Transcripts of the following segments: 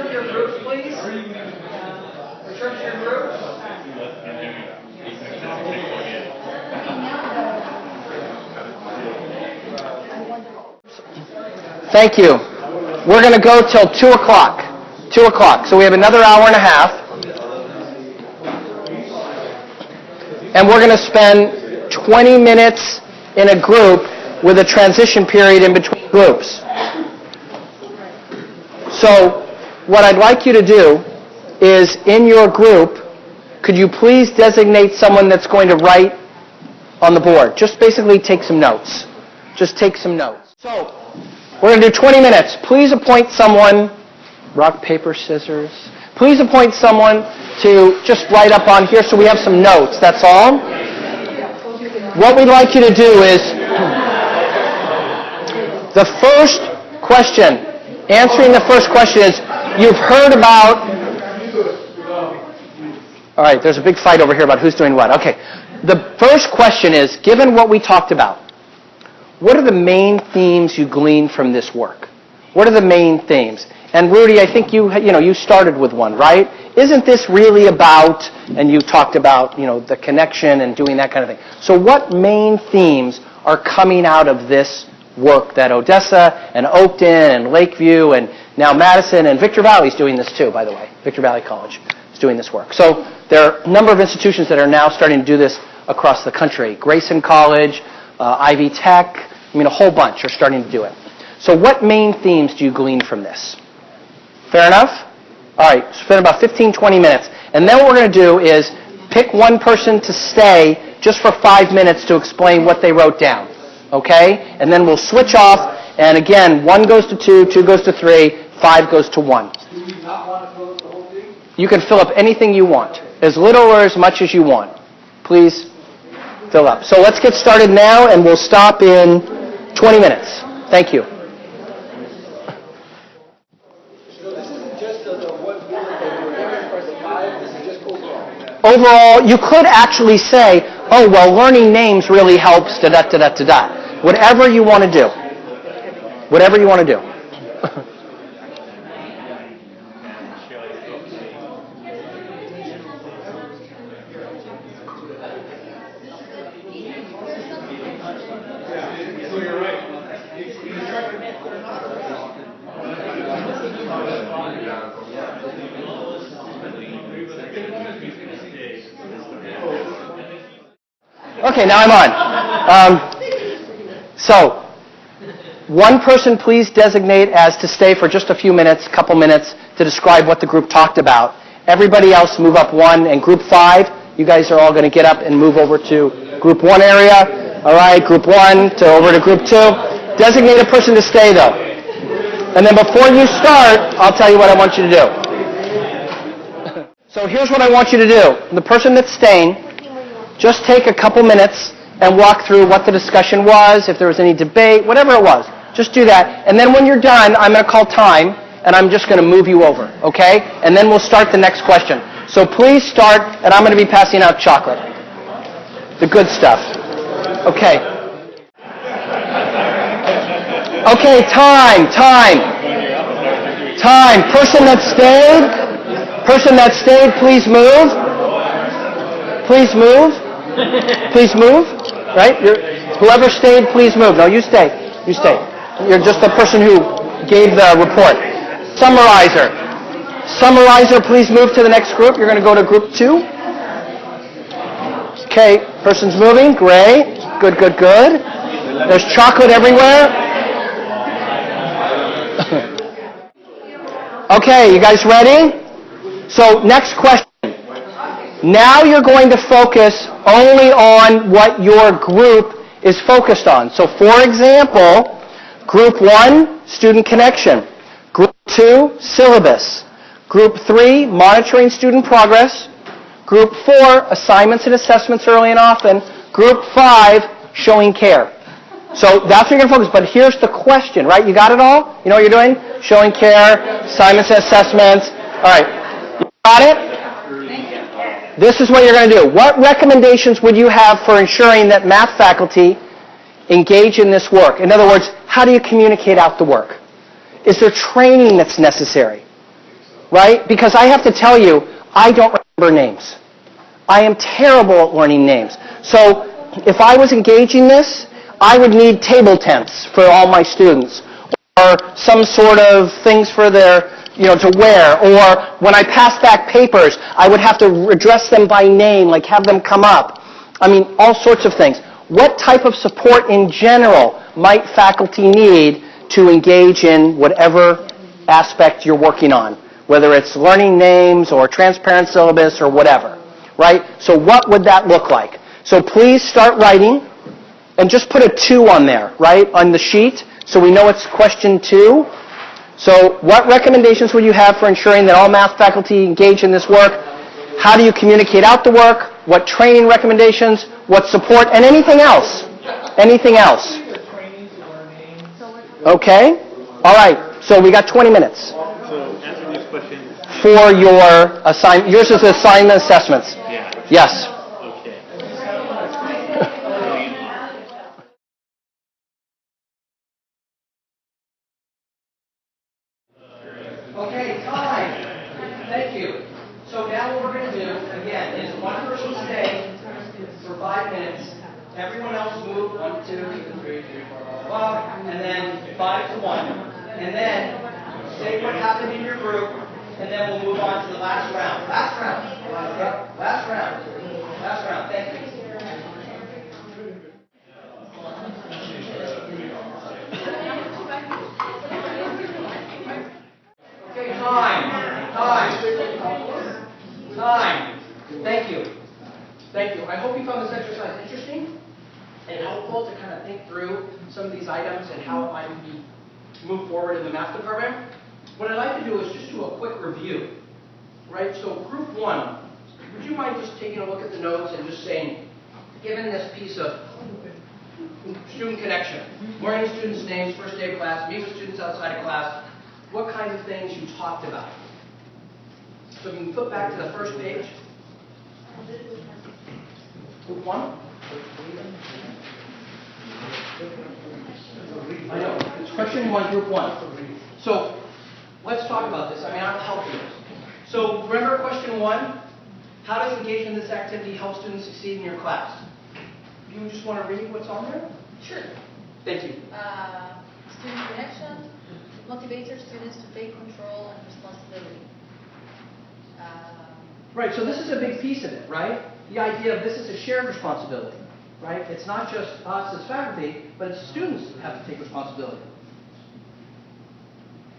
return to your groups, please. Return to your groups. Thank you. We're going to go till 2 o'clock. 2 o'clock. So we have another hour and a half. And we're going to spend 20 minutes in a group with a transition period in between groups. So what I'd like you to do is, in your group, could you please designate someone that's going to write on the board? Just basically take some notes. Just take some notes. So we're going to do 20 minutes. Please appoint someone, rock, paper, scissors. Please appoint someone to just write up on here so we have some notes, that's all. What we'd like you to do is, the first question, answering the first question is, you've heard about, all right, there's a big fight over here about who's doing what. Okay, the first question is, given what we talked about, what are the main themes you gleaned from this work? What are the main themes? And Rudy, I think you started with one, right? Isn't this really about, and you talked about, the connection and doing that kind of thing. So what main themes are coming out of this work that Odessa and Oakton and Lakeview and now Madison and Victor Valley is doing this too, by the way. Victor Valley College is doing this work. So there are a number of institutions that are now starting to do this across the country. Grayson College, Ivy Tech, a whole bunch are starting to do it. So what main themes do you glean from this? Fair enough? All right, spend about 15, 20 minutes. And then what we're going to do is pick one person to stay just for 5 minutes to explain what they wrote down. Okay? And then we'll switch off. And again, 1 goes to 2, 2 goes to 3, 5 goes to 1. Do you not want to fill up the whole thing? You can fill up anything you want, as little or as much as you want. Please fill up. So let's get started now, and we'll stop in 20 minutes. Thank you. Overall, you could actually say, oh, well, learning names really helps, da-da-da-da-da-da. Whatever you want to do. Whatever you want to do. Okay, now I'm on. So, one person please designate as to stay for just a few minutes, couple minutes, to describe what the group talked about. Everybody else move up 1, and group 5, you guys are all going to get up and move over to group 1 area. All right, group 1 to over to group 2. Designate a person to stay, though. And then before you start, I'll tell you what I want you to do. So here's what I want you to do. The person that's staying, just take a couple minutes and walk through what the discussion was, if there was any debate, whatever it was. Just do that. And then when you're done, I'm going to call time, and I'm just going to move you over, okay? And then we'll start the next question. So please start, and I'm going to be passing out chocolate. The good stuff. Okay. Okay, time. Person that stayed, please move. Please move. Please move. Right? Whoever stayed, please move. No, you stay. You stay. You're just the person who gave the report. Summarizer, please move to the next group. You're going to go to group 2. Okay, person's moving. Great. Good. There's chocolate everywhere. Okay, you guys ready? So, next question. Now you're going to focus only on what your group is focused on. So, for example, Group 1, student connection. Group 2, syllabus. Group 3, monitoring student progress. Group 4, assignments and assessments early and often. Group 5, showing care. So that's what you're going to focus. But here's the question, right? You got it all? You know what you're doing? Showing care, assignments and assessments. All right. You got it? This is what you're going to do. What recommendations would you have for ensuring that math faculty engage in this work? In other words, how do you communicate out the work? Is there training that's necessary? right? Because I have to tell you, I don't remember names. I am terrible at learning names. So if I was engaging this, I would need table tents for all my students, or some sort of things for their, to wear, or when I pass back papers, I would have to address them by name, like have them come up. I mean, all sorts of things. What type of support in general might faculty need to engage in whatever aspect you're working on, whether it's learning names or transparent syllabus or whatever, right? So what would that look like? So please start writing, and just put a 2 on there, right, on the sheet, so we know it's question 2. So what recommendations would you have for ensuring that all math faculty engage in this work? How do you communicate out the work? What training recommendations? What support? And anything else? Anything else? Okay. All right. So we got 20 minutes. So answer these questions. For your assignment. Yours is assignment assessments. Yeah. Yes. Okay. Okay, time. Thank you. So now what we're going to do, again, is one person stay for 5 minutes. Everyone else move 1, 2, 3, 4, 5, and then 5 to 1. And then say what happened in your group, and then we'll move on to the last round. Last round. Last round. Last round. Thank you. Okay, time. Thank you. Thank you. I hope you found this exercise interesting and helpful to kind of think through some of these items and how it might be moved forward in the master program. What I'd like to do is just do a quick review, right? So group 1, would you mind just taking a look at the notes and just saying, given this piece of student connection, learning students' names, first day of class, meet with students outside of class, what kinds of things you talked about? So if you can flip back to the first page. Group 1. I know. It's question 1, group 1. So let's talk about this. I mean, I'll help you. So remember question 1? How does engagement in this activity help students succeed in your class? Do you just want to read what's on there? Sure. Thank you. Student connection motivates our students to take control and responsibility. Right, so this is a big piece of it, right? The idea of this is a shared responsibility, right? It's not just us as faculty, but it's students that have to take responsibility.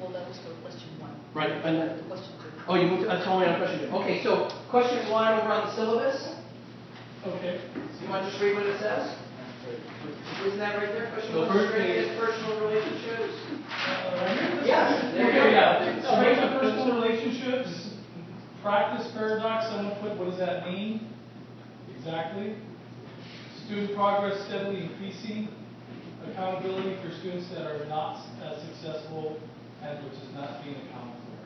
Well, that was for question 1. Right, and then, Question 2. oh, you moved to, that's only on question 2. Okay, so question 1 over on the syllabus. Okay. So you want to just read what it says? Isn't that right there? Question 1 is personal relationships. Yes. So make the personal relationships, practice paradox. Someone put, what does that mean? Exactly. Student progress steadily increasing. Accountability for students that are not as successful and which is not being accounted for.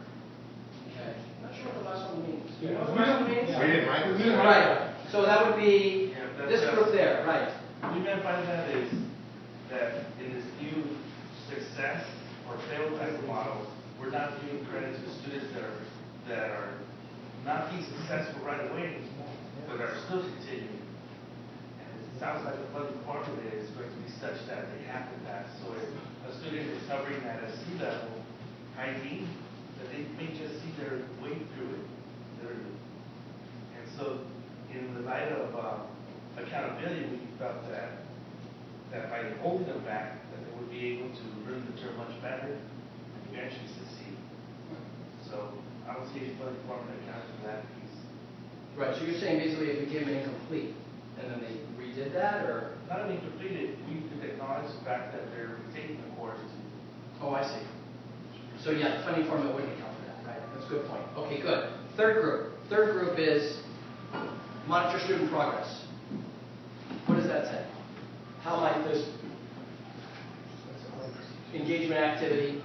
Okay. Not sure what the last one means. Do you Yeah. know what the last one means? Yeah. We didn't write this. Right. So that would be this group there, right? You're going to find that is that in this new success or fail type of model, we're not giving credit to students that are not being successful right away, but are still continuing. And it sounds like the funding formula is going to be such that they have to pass. So if a student is hovering at a C level, high D, that they may just see their way through it. And so in the light of accountability, we felt that by holding them back, that they would be able to learn the term much better and eventually succeed. So I don't see any funding formula accounting for that piece. Right. So you're saying basically if we give them incomplete, and then they redid that, or? Not only completed, we could acknowledge the fact that they're taking the course. Oh, I see. So yeah, the funding formula wouldn't account for that, right? That's a good point. Okay, good. Third group. Third group is monitor student progress. What does that say? How might this engagement activity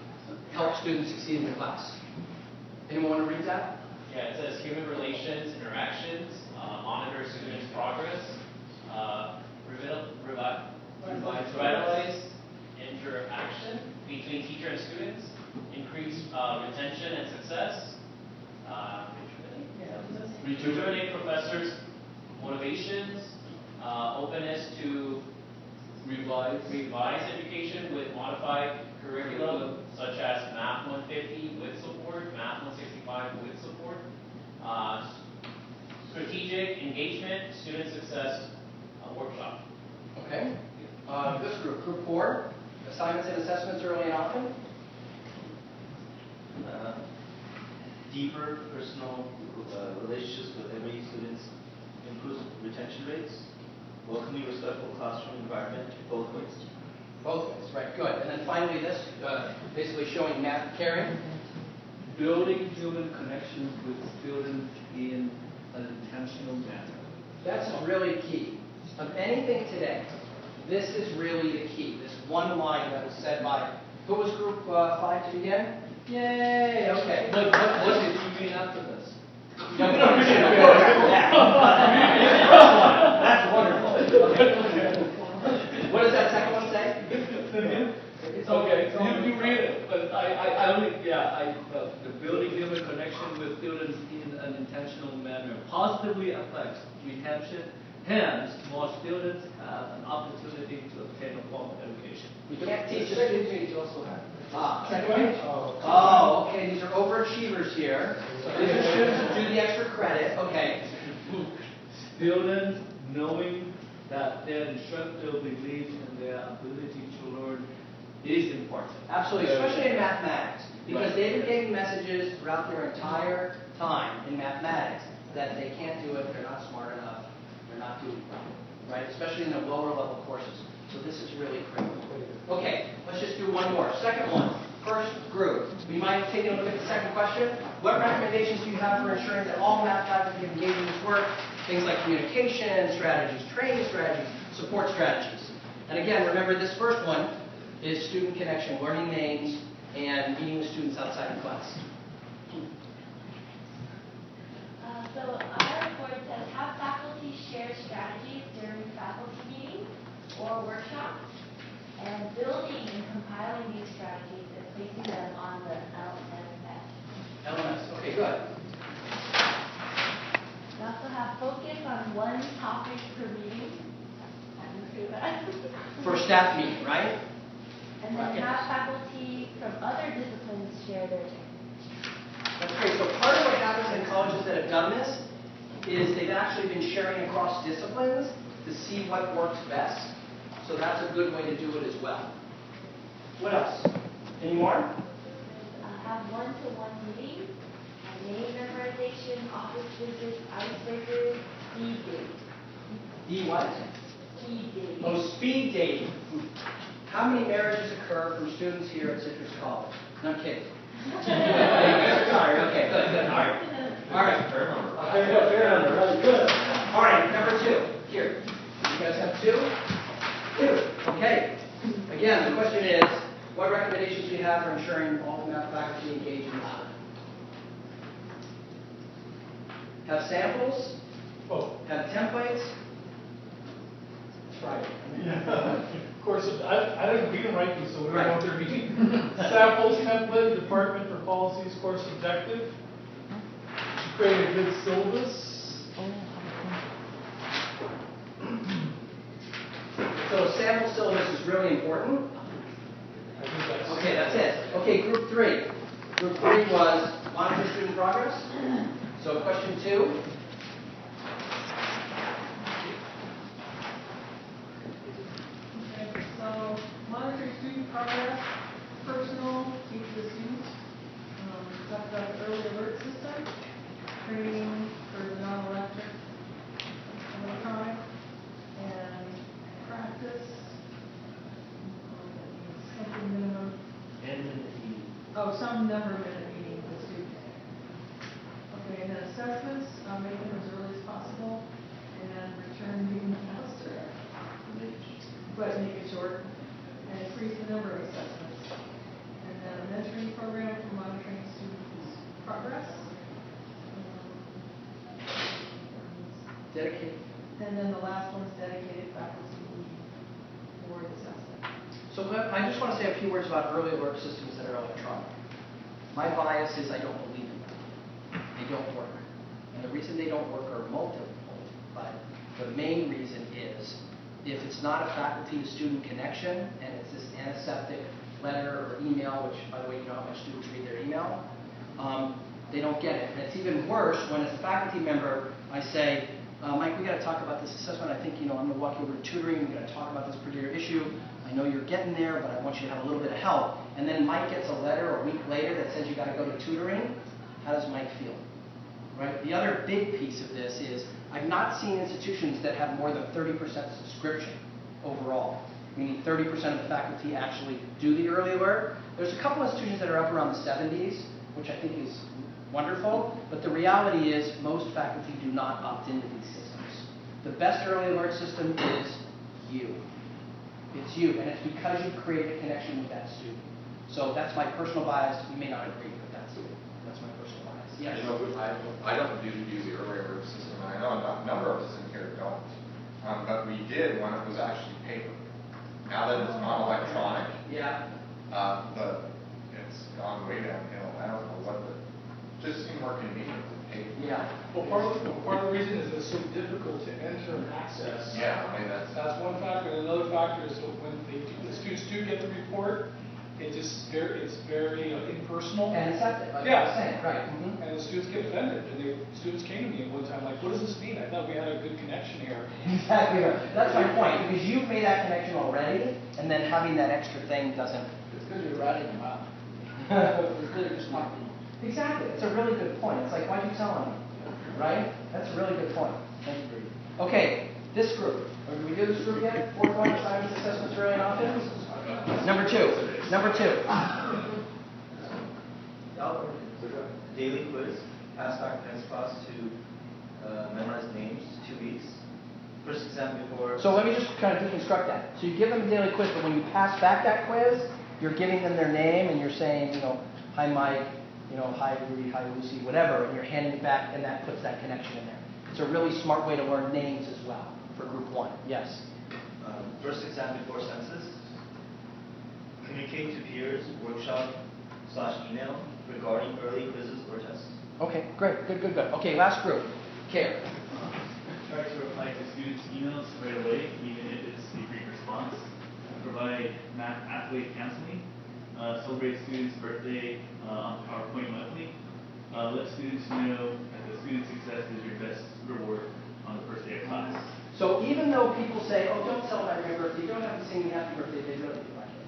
help students succeed in the class? Anyone want to read that? Yeah, it says human relations, interactions, monitor students' progress, revitalize interaction between teacher and students, increase retention and success, rejuvenate professors' motivations, openness to revise education with modified curriculum such as Math 150 with support, Math 165 with support, strategic engagement, student success workshop. Okay. This group, group 4, assignments and assessments early and often. Deeper personal relationships with every student's improves retention rates. Welcoming, respectful classroom environment both ways. Both ways, right, good. And then finally this, basically showing math caring. Building human connections with students in an intentional manner. That's really key. Of anything today, this is really the key. This one line that was said by, who was group 5 to begin? Yay, okay. What did you mean after this? No, we don't appreciate it. That's wonderful. Okay. What does that second one say? It's okay. You read it, but I only, the building human connection with students in an intentional manner positively affects retention, hence more students have an opportunity to obtain a formal education. You can't teach a student to also have. Second page? Oh, okay, these are overachievers here. These are students who do the extra credit. Okay. Students knowing that their instructor believes in their ability to learn is important. Absolutely, especially in mathematics, because they've been getting messages throughout their entire time in mathematics that they can't do it, they're not smart enough, they're not doing well, right? Especially in the lower level courses. So this is really critical. Okay, let's just do one more. Second one, first group. We might take a look at the second question. What recommendations do you have for ensuring that all math faculty engage in this work? Things like communication strategies, training strategies, support strategies. And again, remember this first one is student connection, learning names, and meeting with students outside of class. So our report says have faculty share strategies during faculty meetings or workshops, and building and compiling these strategies and placing them on the LMS. LMS, okay, good. We also have focus on one topic per meeting. I didn't say that. For staff meeting, right? And then have faculty from other disciplines share their techniques. That's great. So part of what happens in colleges that have done this is they've actually been sharing across disciplines to see what works best. So that's a good way to do it as well. What else? Any more? Have one-to-one meetings, name memorization, office visits, icebreakers, speed dating. D what? Speed dating. Oh, speed dating. How many marriages occur from students here at Citrus College? No kidding. Sorry, okay, good, all right. All right. Fair number. There you go, fair number, really good. All right, number 2, here. You guys have 2? 2, okay. Again, the question is, what recommendations do you have for ensuring all math faculty engage in this work? Have samples? Oh, Have templates? That's right. of course, I don't, we didn't write these, so we don't know what they're meaning. Samples, template, department for policies, course objective. Create a good syllabus. So sample syllabus is really important. I think that's. Okay, that's it. Okay, group 3. Group 3 was monitor student progress. So question 2. Okay, so monitor student progress, personal, teach the students. Talk about the early alert system, training for the non-electric electronic, and practice. Something minimum. Some number of minute meeting with the students. Okay, and then assessments, make them as early as possible, and return being faster. But make it short, and increase the number of assessments. And then a mentoring program for monitoring students' progress. Dedicated. And then the last one is dedicated faculty for assessment. So I just want to say a few words about early alert systems that are electronic. My bias is I don't believe in them. they don't work. And the reason they don't work are multiple, but the main reason is if it's not a faculty-to-student connection and it's this antiseptic letter or email, which, by the way, you know how much students read their email, they don't get it. And it's even worse when, as a faculty member, I say, Mike, we got to talk about this assessment. I think, I'm going to walk you over to tutoring. We're going to talk about this particular issue. I know you're getting there, but I want you to have a little bit of help. And then Mike gets a letter a week later that says you got to go to tutoring. How does Mike feel? Right? The other big piece of this is I've not seen institutions that have more than 30% subscription overall, meaning 30% of the faculty actually do the early alert. There's a couple institutions that are up around the 70s, which I think is wonderful, but the reality is most faculty do not opt into these systems. The best early alert system is you. It's you, and it's because you create a connection with that student. So that's my personal bias. You may not agree, but that's my personal bias. Yes? I don't do the early alert system, and I know a number of us in here don't. But we did when it was actually paper. Now that it's gone electronic, it's gone way downhill. I don't know what just seemed more convenient to pay. Yeah. Well, part of the reason is it's so difficult to enter and access. Yeah, I mean that's one factor. And another factor is when the students do get the report, it's very impersonal. And accepted, like yeah. I was saying, right. Mm-hmm. And the students get offended. And students came to me one time like, what does this mean? I thought we had a good connection here. Exactly right. That's my point, because you've made that connection already, and then having that extra thing doesn't. It's because you're writing them out. It's really just not. Exactly. It's a really good point. It's like, why'd you tell me? Right? That's a really good point. Thank you. Okay, this group. Did we do this group yet? 4-point assignments, assessments, early and often? Number two. Daily quiz, pass back next class to memorize names, 2 weeks. First exam before. So let me just kind of deconstruct that. So you give them a daily quiz, but when you pass back that quiz, you're giving them their name and you're saying, hi Mike, hi Rudy, hi Lucy, whatever, and you're handing it back, and that puts that connection in there. It's a really smart way to learn names as well for group 1. Yes? First exam before census. Communicate to peers, workshop/email regarding early quizzes or tests. Okay, great, good. Okay, last group. Care. Try to reply to students' emails right away, even if it's a brief response. Provide math athlete counseling. Celebrate students' birthday on PowerPoint monthly. Let students know that the student success is your best reward on the first day of class. So even though people say, oh, don't celebrate my birthday, you don't have to sing me happy birthday, they really do like it.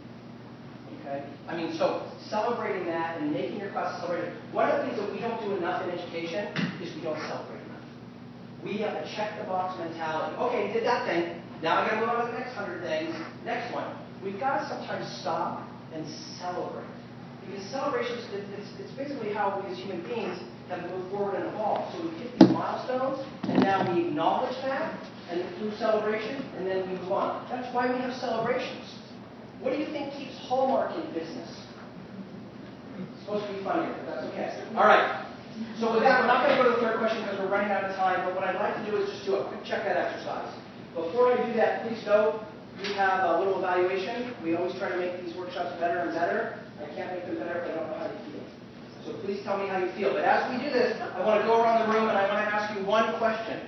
Okay? I mean, so celebrating that and making your class celebrate it. One of the things that we don't do enough in education is we don't celebrate enough. We have a check-the-box mentality. Okay, did that thing. Now I got to move on to the next 100 things. Next one. We've got to sometimes stop and celebrate. Because celebrations, it's basically how we as human beings have moved forward and evolved. So we hit these milestones, and now we acknowledge that, and through celebration, and then we move on. That's why we have celebrations. What do you think keeps Hallmark in business? It's supposed to be funnier, but that's okay. All right. So with that, we're not going to go to the third question because we're running out of time, but what I'd like to do is just do a quick check-out exercise. Before I do that, please note, we have a little evaluation. We always try to make these workshops better and better. I can't make them better if I don't know how you feel. So please tell me how you feel. But as we do this, I want to go around the room and I want to ask you one question.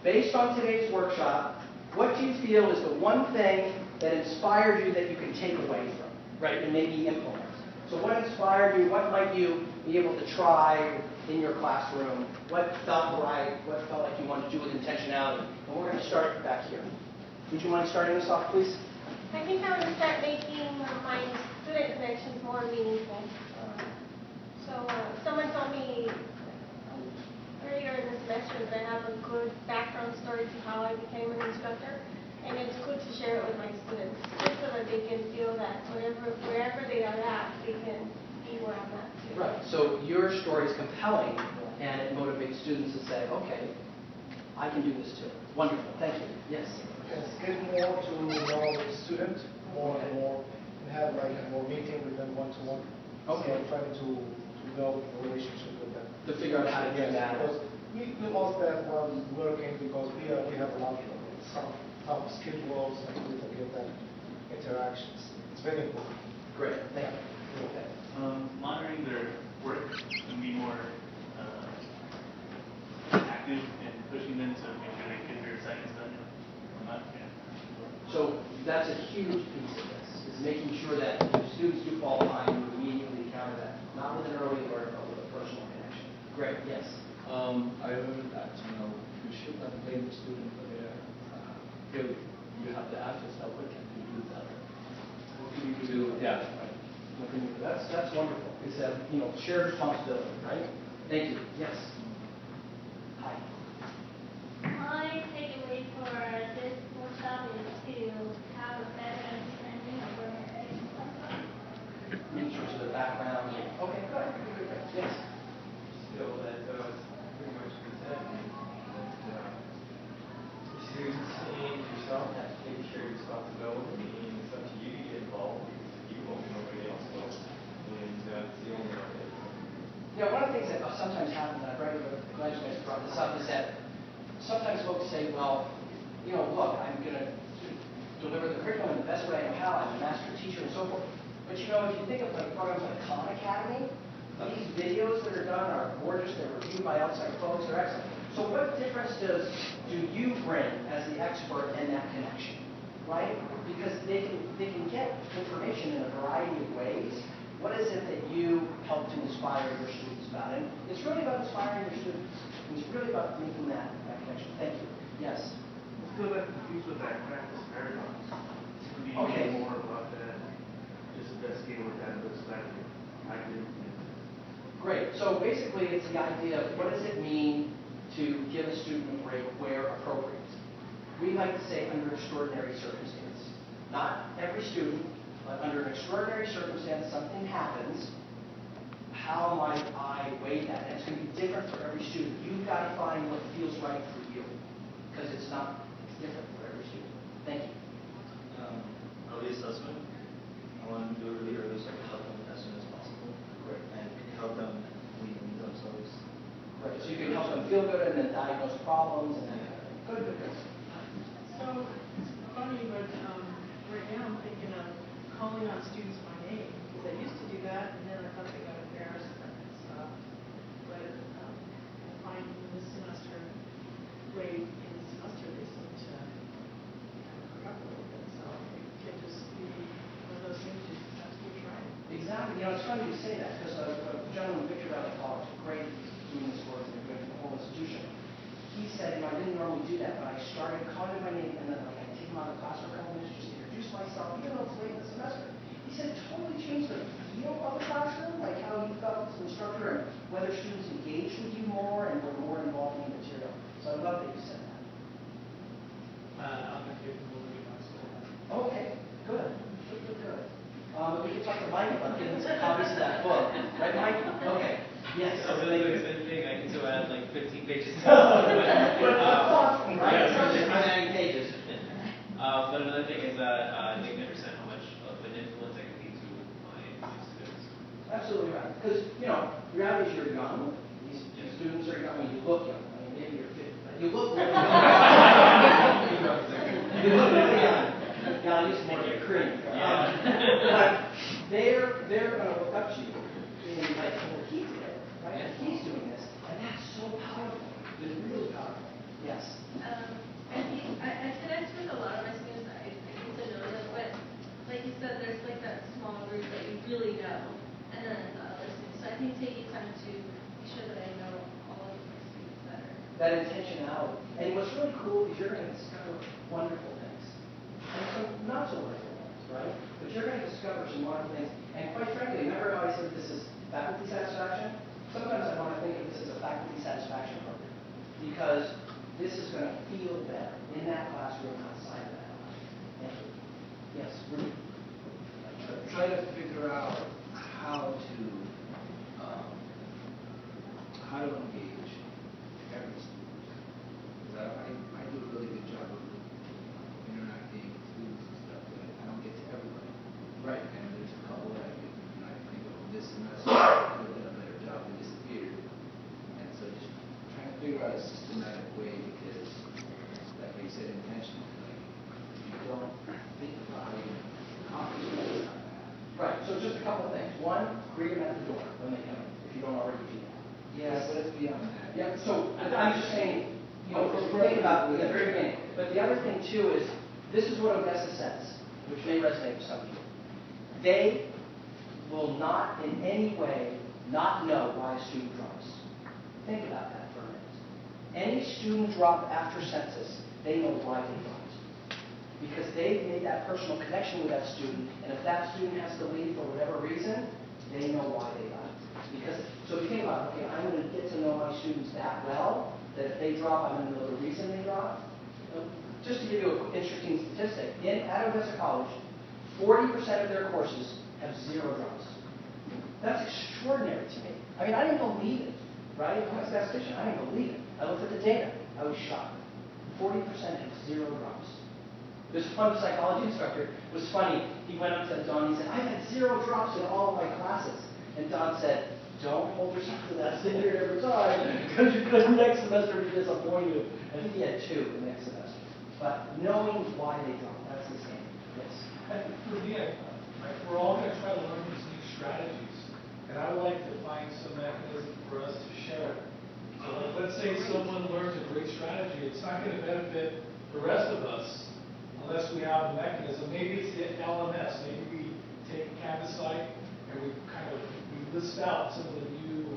Based on today's workshop, what do you feel is the one thing that inspired you that you can take away from, right, and maybe implement? So what inspired you? What might you be able to try in your classroom? What felt right? What felt like you wanted to do with intentionality? And we're going to start back here. Would you mind starting us off, please? I think I want to start making my student connections more meaningful. Someone told me earlier in the semester that I have a good background story to how I became an instructor, and it's good to share it with my students, just so that they can feel that wherever they are at, they can be where I'm at too. Right. So your story is compelling, and it motivates students to say, okay, I can do this too. Wonderful. Thank you. Yes? Yes, get more to know the student more and more, and have like a more meeting with them one-to-one. Okay. So trying to build a relationship with them. To figure out how to do that. Because we lost that while working because we have a lot of some tough schedules and we forget that interactions. It's very important. Great. Thank you. Okay. Monitoring their work can be more failure. You have to ask yourself, what can we do better? What can we do? Yeah, right. What can we do? That's wonderful. It's a shared responsibility, right? Thank you. Yes. Hi. My takeaway for this workshop is to have a better understanding of where my students come from. In terms of the background. Yes. Okay, good. Yes. Feel that pretty much been said. Students and yourself have to take shared responsibility, and it's up to you to get involved because if you won't, nobody else will. And it's the only way. Yeah, one of the things that sometimes happens, and I'm glad you guys brought this up, is that sometimes folks say, well, look, I'm going to deliver the curriculum in the best way I know how. I'm a master teacher and so forth. But if you think of like programs like Khan Academy, these videos that are done are gorgeous. They're reviewed by outside folks. They're excellent. So what difference do you bring as the expert in that connection, right? Because they can get information in a variety of ways. What is it that you help to inspire your students about? And it's really about inspiring your students. It's really about making that connection. Thank you. Yes. I feel like confused with that practice paradox. It's going to be Okay. more about that, just investigate what that looks like. I didn't. Great. So basically, it's the idea of what does it mean to give a student a break where appropriate. We like to say under extraordinary circumstances. Not every student, but under an extraordinary circumstance, something happens. How might I weigh that? And it's going to be different for every student. You've got to find what feels right for you, because it's different for every student. Thank you. Early assessment. I want to do it really early so I can help them as soon as possible. Great. And help them lead themselves. Right. So you can help them feel good and then diagnose problems and that kind of thing. Good. So, it's funny, but right now I'm thinking of calling on students by name, because I used to do that, and then I thought they got embarrassed and stuff. But I find in this semester, late in the semester, they seem to pick up a little bit. So it can just be one of those things you just have to keep trying. Exactly. It's funny you say that, because a gentleman, Victor Valley College, great doing this work and doing the whole institution. He said, I didn't normally do that, but I started calling my name and then I take him out of the class for a couple minutes just to introduce myself, even though it's late in the semester. He said it totally changed the feel of the classroom, like how you felt as an instructor and whether students engaged with you more and were more involved in the material. So I love that you said that. I'm a kid from Liberty High School. Okay, good. We can talk to Mike about getting some copies of that book. Right, Mike? Okay. Yes. I really like the same thing. I can still add like 15 pages. Right? Yeah, It's not just really. 9 pages. But another thing is that I think they understand how much of an influence I can be to my students. Absolutely right. Because, the reality is you're young. These students are young. You look young. I mean, maybe you're 50, but you look really young. You look really young. Yeah, I'll use more of your cream. But they're going to look up to you and be like, well, he's there, right? And he's doing this. And that's so powerful. It's really powerful. Yes. I connect with a lot of my students. I get to know them, but like you said, there's like that small group that you really know, and then the other students. So I think taking time to make sure that I know all of my students better. That intentionality. And what's really cool is you're going to discover wonderful things. And some not so wonderful things, right? But you're going to discover some wonderful things. And quite frankly, remember how I said this is faculty satisfaction? Sometimes I want to think of this as a faculty satisfaction program. Because this is going to feel better in that classroom, outside of that classroom. Thank you. Yes, Rudy. Try to figure out how to engage every student. Because I do a really good job of interacting with students and stuff, but I don't get to everybody. Right. And there's a couple that I think of this semester I could have done a better job and disappeared. And so just trying to figure out a systematic way, because like you said, intentionally, like if you don't think about how you accomplish that, it's not gonna happen. Right. So just a couple of things. One, greet them at the door when they come in, if you don't already do that. Yes, but it's beyond that. Yeah, so I'm just saying, think about it at the very beginning. But the other thing, too, is this is what Odessa says, which may resonate with some people. They will not in any way not know why a student drops. Think about that for a minute. Any student drop after census, they know why they dropped. because they've made that personal connection with that student, and if that student has to leave for whatever reason, they know why they left. Because, so if you think about it, okay, I'm going to get to know my students that well, that if they drop, I'm going to know the reason they dropped. Just to give you an interesting statistic, at Cucamonga College, 40% of their courses have 0 drops. That's extraordinary to me. I mean, I didn't believe it, right? I'm a statistician. I didn't believe it. I looked at the data. I was shocked. 40% have 0 drops. This fun psychology instructor was funny. He went up to Don and he said, I've had 0 drops in all of my classes. And Don said, don't hold yourself to that standard every time, because you're going to next semester be disappointed. I think he had 2 the next semester. But knowing why they dropped, that's the standard. Yes. For me, we're all going to try to learn these new strategies. And I would like to find some mechanism for us to share. So let's say someone learns a great strategy. It's not going to benefit the rest of us unless we have a mechanism. Maybe it's the LMS. Maybe we take a Canvas site and we list out some of the new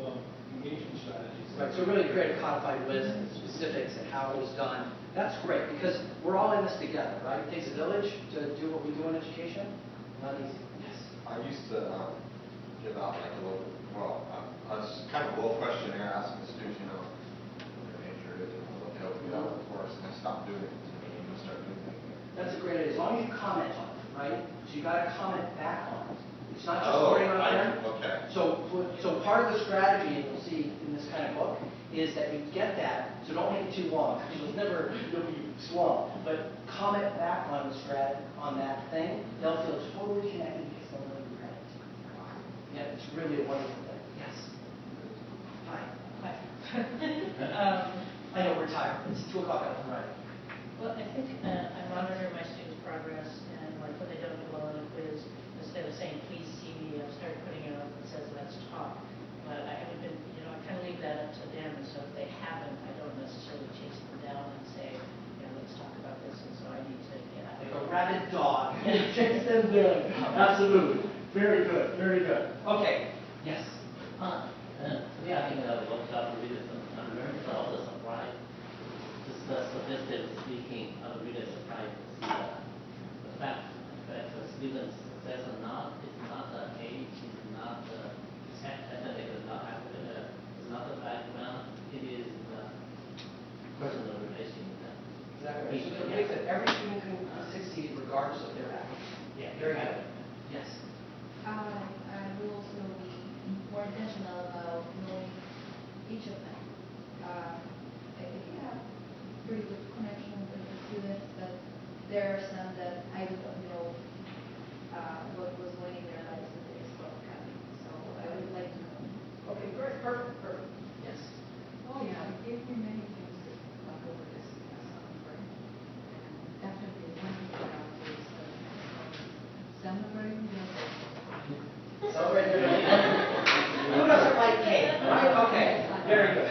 engagement strategies. Right, so really create a codified list of specifics and how it was done. That's great, because we're all in this together, right? It takes a village to do what we do in education. Not easy. Yes. I used to give out like a little, kind of a little questionnaire asking the students, what their major is and what they hope to get out of the course, and I stopped doing it to me and start doing it. That's a great idea, as long as you comment on it, right? So you got to comment back on it. It's not just learning on there. Okay. So part of the strategy, and you'll see in this kind of book, is that you get that, so don't make it too long, because you'll be swung. But comment back on that thing, they'll feel totally connected because they'll know you read it. Yeah, it's really a wonderful thing. Yes. Hi. I know we're tired. It's 2 o'clock out right. Well, I think I monitor my students' progress, and like when they don't do well in a quiz, instead of saying please see me, I've started putting it up that says let's talk. But I haven't been, I kind of leave that up to them, and so if they haven't, I don't necessarily chase them down and say, let's talk about this, and so I need to get out. Like a rabid dog. Chase them down. Absolutely. Very good. Very good. Okay. Yes. Yeah, I think the workshop really learned but also surprised. Just statistically speaking, I was really surprised to see the fact that the students' success or not is not the age, is not the ethnic, is not academic, it's not the background, it is the personal relation with them. Exactly. So it makes that every student can succeed regardless of their background. Yeah. Very good. Yes. I will also be more intentional about knowing each of them. I think we have pretty good connection with the students, but there are some that I do not know what was going in their lives that they stopped coming. So I would like to know. Okay, great. Perfect. Yes. Oh, yeah, it gave me many things to talk over this summer. And definitely one thing about is celebrating their Celebrate their birthday. Who doesn't like cake, right? Okay. Very good.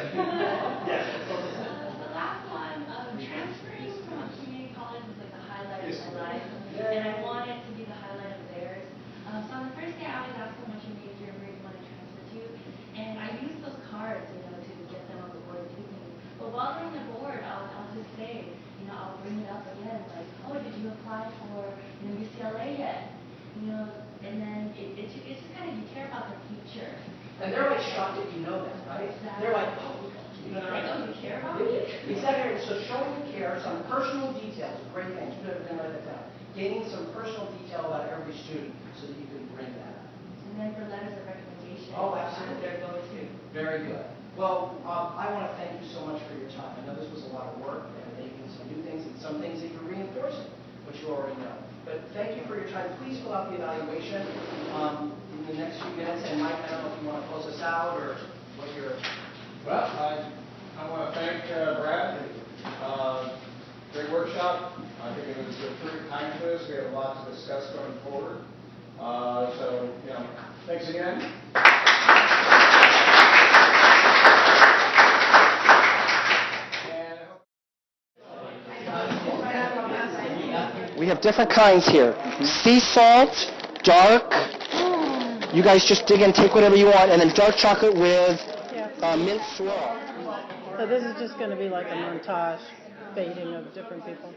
Yes. The last one, transferring from community college was like the highlight of my life, and I want it to be the highlight of theirs. So on the first day, I was asked how much you major, where you want to transfer to, and I used those cards, to get them on the board to do things. But while they're on the board, I'll just say, I'll bring it up again, like, oh, did you apply for UCLA yet? And then it's just kind of, you care about the future. And they're like shocked that you know that, right? Exactly. They're like, oh, they're like, oh, you care about me? Exactly. So showing you care, some personal details, great things. You better write that down. Gaining some personal detail about every student so that you can bring that up. And then for letters of recommendation. Oh, absolutely. They're go-to. Very good. Well, I want to thank you so much for your time. I know this was a lot of work and making some new things and some things that you're reinforcing, which you already know. But thank you for your time. Please fill out the evaluation in the next few minutes. And Mike, I don't know if you want to close us out or what your... Well, I want to thank Brad. Great workshop. I think it was a terrific time for us. We have a lot to discuss going forward. So, thanks again. We have different kinds here. Sea salt, dark. You guys just dig in, take whatever you want, and then dark chocolate with mint swirl. So this is just going to be like a montage fading of different people.